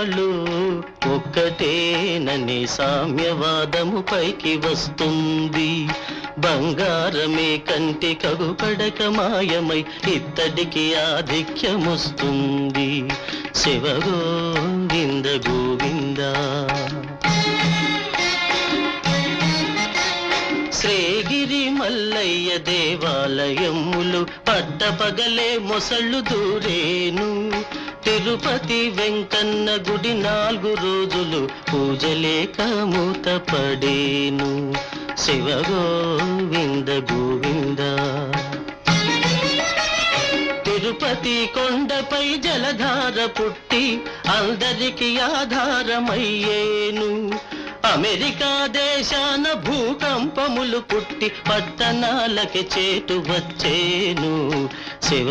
వాళ్ళు ఒక్కటేనని సామ్యవాదము పైకి వస్తుంది. బంగారమే కంటి కగుపడక మాయమై ఇత్తడికి ఆధిక్యమొస్తుంది. శివ గోవింద గోవింద. శ్రీగిరి మల్లయ్య దేవాలయములు పట్టపగలే మొసళ్ళు దూరేను. తిరుపతి వెంకన్న గుడి 4 రోజులు పూజలేక మూతపడేను. శివ గోవింద గోవింద. తిరుపతి కొండపై జలధార పుట్టి అందరికి ఆధారమయ్యేను. అమెరికా దేశాన భూకంపములు పుట్టి పట్టణాలకి చేటు వచ్చేను. శివ